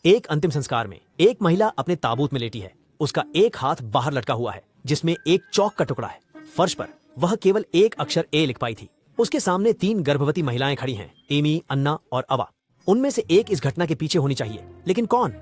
एक अंतिम संस्कार में एक महिला अपने ताबूत में लेटी है। उसका एक हाथ बाहर लटका हुआ है जिसमें एक चौक का टुकड़ा है। फर्श पर वह केवल एक अक्षर ए लिख पाई थी। उसके सामने 3 गर्भवती महिलाएं खड़ी हैं, एमी, अन्ना और अवा। उनमें से एक इस घटना के पीछे होनी चाहिए, लेकिन कौन?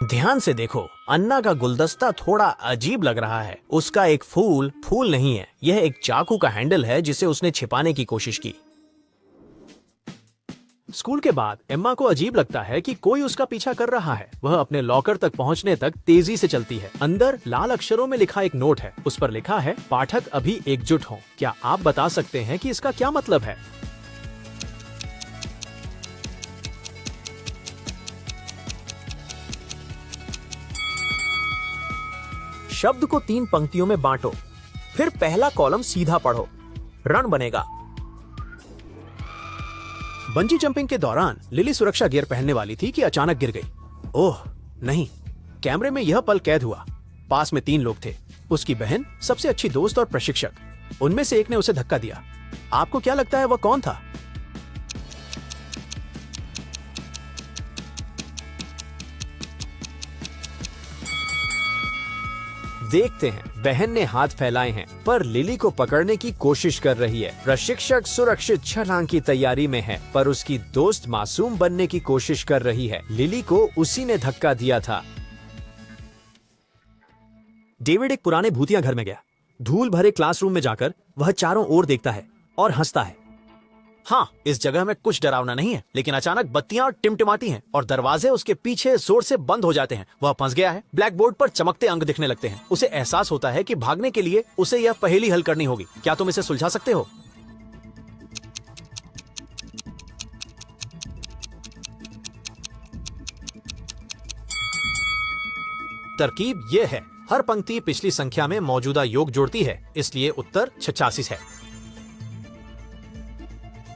ध्यान से देखो, अन्ना का गुलदस्ता थोड़ा अजीब लग रहा है। उसका एक फूल फूल नहीं है, यह एक चाकू का हैंडल है जिसे उसने छिपाने की कोशिश की। स्कूल के बाद एम्मा को अजीब लगता है कि कोई उसका पीछा कर रहा है। वह अपने लॉकर तक पहुंचने तक तेजी से चलती है। अंदर लाल अक्षरों में लिखा एक नोट है। उस पर लिखा है, पाठक अभी एकजुट हों। क्या आप बता सकते हैं कि इसका क्या मतलब है? शब्द को 3 पंक्तियों में बांटो, फिर पहला कॉलम सीधा पढ़ो। रण बनेगा। बंजी जंपिंग के दौरान लिली सुरक्षा गियर पहनने वाली थी कि अचानक गिर गई। ओह नहीं, कैमरे में यह पल कैद हुआ। पास में 3 लोग थे, उसकी बहन, सबसे अच्छी दोस्त और प्रशिक्षक। उनमें से एक ने उसे धक्का दिया। आपको क्या लगता है वह कौन था? देखते हैं, बहन ने हाथ फैलाए हैं पर लिली को पकड़ने की कोशिश कर रही है। प्रशिक्षक सुरक्षित छलांग की तैयारी में है पर उसकी दोस्त मासूम बनने की कोशिश कर रही है। लिली को उसी ने धक्का दिया था। डेविड एक पुराने भूतिया घर में गया। धूल भरे क्लासरूम में जाकर वह चारों ओर देखता है और हंसता है। हाँ, इस जगह में कुछ डरावना नहीं है, लेकिन अचानक बत्तियां टिमटिमाती हैं और दरवाजे उसके पीछे जोर से बंद हो जाते हैं। वह फंस गया है। ब्लैक बोर्ड पर चमकते अंक दिखने लगते हैं। उसे एहसास होता है कि भागने के लिए उसे यह पहेली हल करनी होगी। क्या तुम इसे सुलझा सकते हो? तरकीब यह है, हर पंक्ति पिछली संख्या में मौजूदा योग जोड़ती है, इसलिए उत्तर 86 है।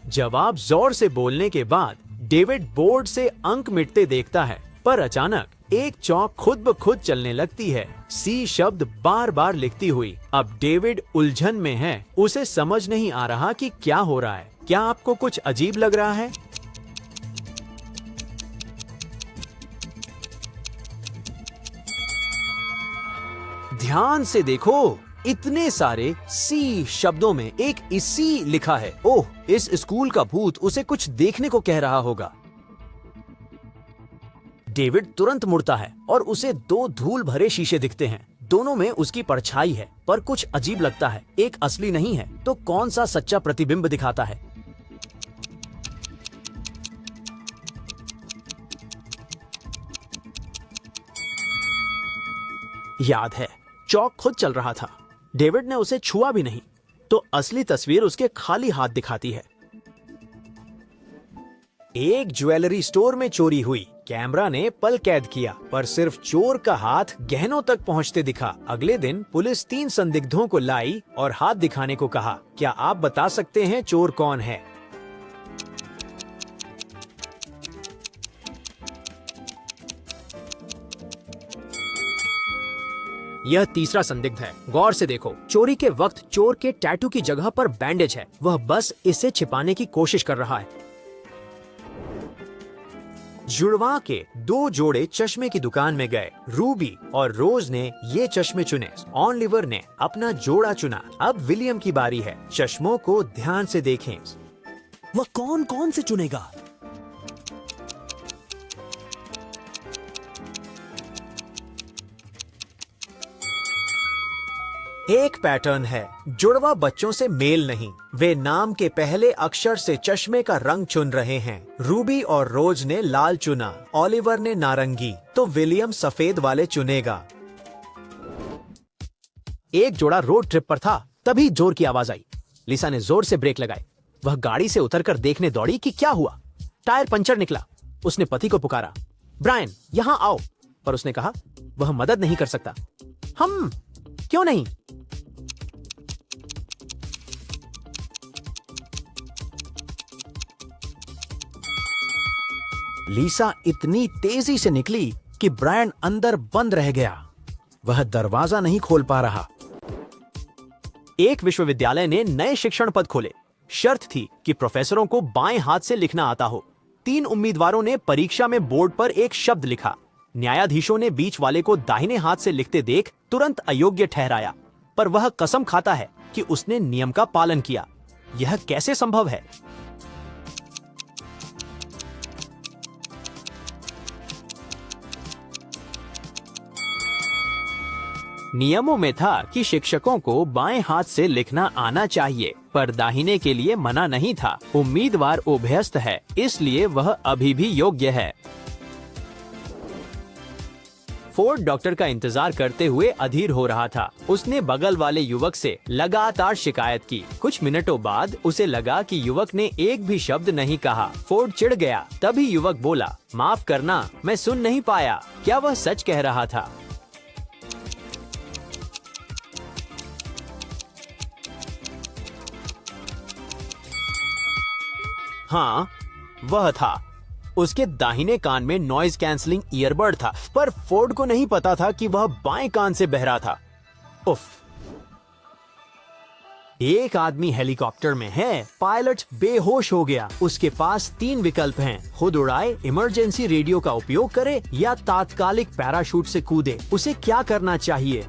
जवाब जोर से बोलने के बाद डेविड बोर्ड से अंक मिटते देखता है, पर अचानक एक चौक खुद ब खुद चलने लगती है, सी शब्द बार बार लिखती हुई। अब डेविड उलझन में है, उसे समझ नहीं आ रहा कि क्या हो रहा है। क्या आपको कुछ अजीब लग रहा है? ध्यान से देखो, इतने सारे सी शब्दों में एक इसी लिखा है। ओह, इस स्कूल का भूत उसे कुछ देखने को कह रहा होगा। डेविड तुरंत मुड़ता है और उसे 2 धूल भरे शीशे दिखते हैं। दोनों में उसकी परछाई है, पर कुछ अजीब लगता है। एक असली नहीं है, तो कौन सा सच्चा प्रतिबिंब दिखाता है? याद है, चौक खुद चल रहा था। डेविड ने उसे छुआ भी नहीं, तो असली तस्वीर उसके खाली हाथ दिखाती है। एक ज्वेलरी स्टोर में चोरी हुई। कैमरा ने पल कैद किया, पर सिर्फ चोर का हाथ गहनों तक पहुंचते दिखा। अगले दिन पुलिस 3 संदिग्धों को लाई और हाथ दिखाने को कहा। क्या आप बता सकते हैं चोर कौन है? यह तीसरा संदिग्ध है। गौर से देखो, चोरी के वक्त चोर के टैटू की जगह पर बैंडेज है। वह बस इसे छिपाने की कोशिश कर रहा है। जुड़वा के 2 जोड़े चश्मे की दुकान में गए। रूबी और रोज ने ये चश्मे चुने। ऑलिवर ने अपना जोड़ा चुना। अब विलियम की बारी है। चश्मों को ध्यान से देखें। वह कौन कौन से चुनेगा? एक पैटर्न है। जुड़वा बच्चों से मेल नहीं। वे नाम के पहले अक्षर से चश्मे का रंग चुन रहे हैं। रूबी और रोज ने लाल चुना, ऑलिवर ने नारंगी, तो विलियम सफेद वाले चुनेगा। एक जोड़ा रोड ट्रिप पर था, तभी जोर की आवाज आई। लिसा ने जोर से ब्रेक लगाए। वह गाड़ी से उतरकर देखने दौड़ी कि क्या हुआ। टायर पंचर निकला। उसने पति को पुकारा, ब्रायन यहां आओ, पर उसने कहा वह मदद नहीं कर सकता। हम क्यों नहीं? लीसा इतनी तेजी से निकली कि ब्रायन अंदर बंद रह गया। वह दरवाजा नहीं खोल पा रहा। एक विश्वविद्यालय ने नए शिक्षण पद खोले। शर्त थी कि प्रोफेसरों को बाएं हाथ से लिखना आता हो। 3 उम्मीदवारों ने परीक्षा में बोर्ड पर एक शब्द लिखा। न्यायाधीशों ने बीच वाले को दाहिने हाथ से लिखते देख तुरंत अयोग्य ठहराया, पर वह कसम खाता है कि उसने नियम का पालन किया। यह कैसे संभव है? नियमों में था कि शिक्षकों को बाएं हाथ से लिखना आना चाहिए, पर दाहिने के लिए मना नहीं था। उम्मीदवार उभयस्थ है, इसलिए वह अभी भी योग्य है। फोर्ड डॉक्टर का इंतजार करते हुए अधीर हो रहा था। उसने बगल वाले युवक से लगातार शिकायत की। कुछ मिनटों बाद उसे लगा कि युवक ने एक भी शब्द नहीं कहा। फोर्ड चिढ़ गया। तभी युवक बोला, माफ करना, मैं सुन नहीं पाया। क्या वह सच कह रहा था? हाँ, वह था। उसके दाहिने कान में नॉइज कैंसलिंग ईयरबड था, पर फोर्ड को नहीं पता था कि वह बाएं कान से बहरा था। उफ। एक आदमी हेलीकॉप्टर में है, पायलट बेहोश हो गया। उसके पास 3 विकल्प हैं, खुद उड़ाए, इमरजेंसी रेडियो का उपयोग करे या तात्कालिक पैराशूट से कूदे। उसे क्या करना चाहिए?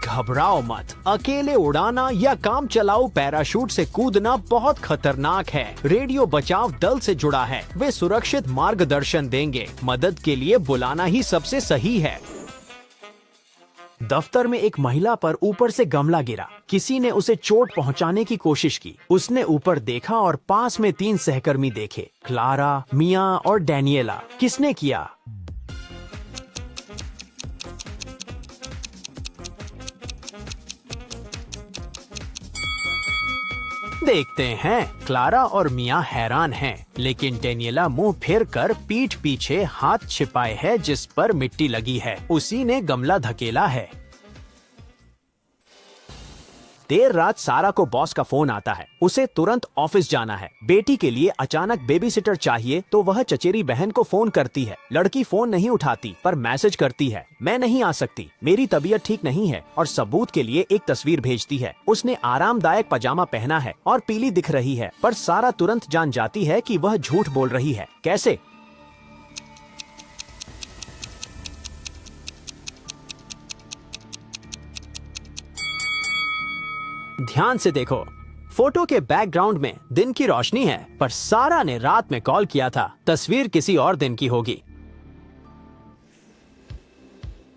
घबराओ मत। अकेले उड़ाना या काम चलाऊ पैराशूट से कूदना बहुत खतरनाक है। रेडियो बचाव दल से जुड़ा है, वे सुरक्षित मार्गदर्शन देंगे। मदद के लिए बुलाना ही सबसे सही है। दफ्तर में एक महिला पर ऊपर से गमला गिरा। किसी ने उसे चोट पहुंचाने की कोशिश की। उसने ऊपर देखा और पास में 3 सहकर्मी देखे, क्लारा, मिया और डैनियला। किसने किया? देखते हैं। क्लारा और मिया हैरान हैं, लेकिन डेनियला मुंह फेर कर पीठ पीछे हाथ छिपाए है जिस पर मिट्टी लगी है। उसी ने गमला धकेला है। देर रात सारा को बॉस का फोन आता है। उसे तुरंत ऑफिस जाना है। बेटी के लिए अचानक बेबीसिटर चाहिए तो वह चचेरी बहन को फोन करती है। लड़की फोन नहीं उठाती, पर मैसेज करती है, मैं नहीं आ सकती, मेरी तबीयत ठीक नहीं है, और सबूत के लिए एक तस्वीर भेजती है। उसने आरामदायक पजामा पहना है और पीली दिख रही है, पर सारा तुरंत जान जाती है कि वह झूठ बोल रही है। कैसे? ध्यान से देखो। फोटो के बैकग्राउंड में दिन की रोशनी है, पर सारा ने रात में कॉल किया था। तस्वीर किसी और दिन की होगी।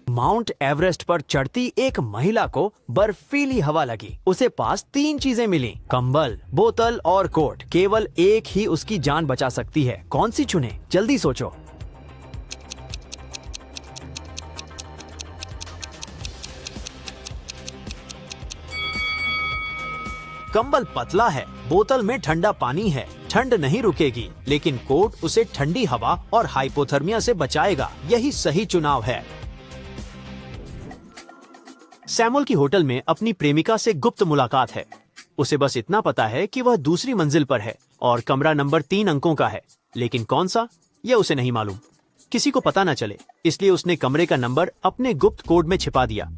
माउंट एवरेस्ट पर चढ़ती एक महिला को बर्फीली हवा लगी। उसे पास 3 चीजें मिली, कंबल, बोतल और कोट। केवल एक ही उसकी जान बचा सकती है। कौन सी चुने? जल्दी सोचो। कंबल पतला है, बोतल में ठंडा पानी है, ठंड नहीं रुकेगी, लेकिन कोट उसे ठंडी हवा और हाइपोथर्मिया से बचाएगा। यही सही चुनाव है। सैमुअल की होटल में अपनी प्रेमिका से गुप्त मुलाकात है। उसे बस इतना पता है कि वह दूसरी मंजिल पर है और कमरा नंबर 3 अंकों का है, लेकिन कौन सा, यह उसे नहीं मालूम। किसी को पता न चले, इसलिए उसने कमरे का नंबर अपने गुप्त कोड में छिपा दिया।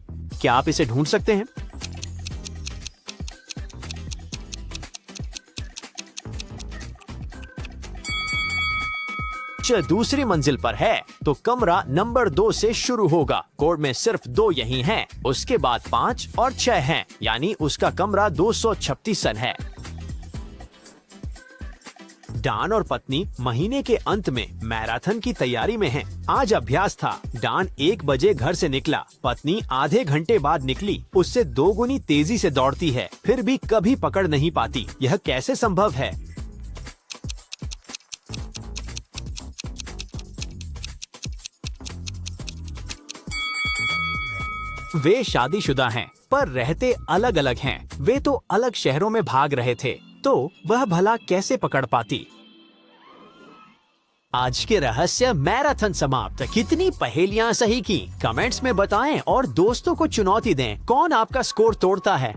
क्या आप इसे ढूंढ सकते हैं? दूसरी मंजिल पर है तो कमरा नंबर 2 से शुरू होगा। कोड में सिर्फ 2 यही हैं, उसके बाद 5 और 6 हैं, यानी उसका कमरा 236 है। डान और पत्नी महीने के अंत में मैराथन की तैयारी में हैं। आज अभ्यास था। डान 1 बजे घर से निकला, पत्नी आधे घंटे बाद निकली। उससे 2 गुनी तेजी से दौड़ती है, फिर भी कभी पकड़ नहीं पाती। यह कैसे संभव है? वे शादीशुदा हैं, पर रहते अलग अलग हैं। वे तो अलग शहरों में भाग रहे थे, तो वह भला कैसे पकड़ पाती? आज के रहस्य मैराथन समाप्त। कितनी पहेलियां सही की? कमेंट्स में बताएं और दोस्तों को चुनौती दें। कौन आपका स्कोर तोड़ता है?